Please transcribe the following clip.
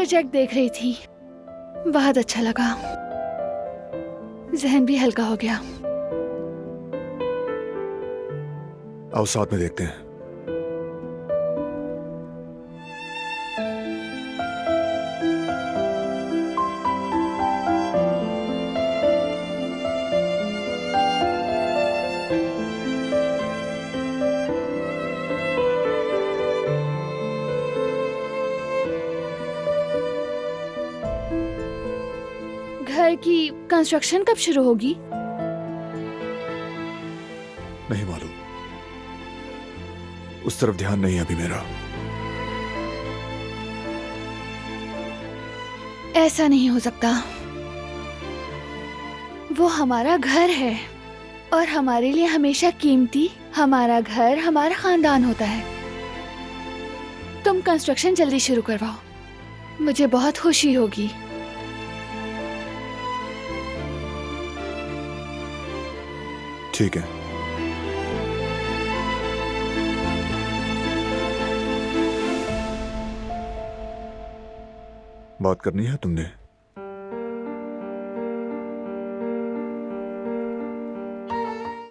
Project देख रही थी, बहुत अच्छा लगा, जहन भी हल्का हो गया। आओ साथ में देखते हैं। घर की कंस्ट्रक्शन कब शुरू होगी? नहीं मालूम, उस तरफ ध्यान नहीं है अभी मेरा। ऐसा नहीं हो सकता, वो हमारा घर है और हमारे लिए हमेशा कीमती हमारा घर हमारा खानदान होता है। तुम कंस्ट्रक्शन जल्दी शुरू करवाओ, मुझे बहुत खुशी होगी। ठीक है। बात करनी है तुमने?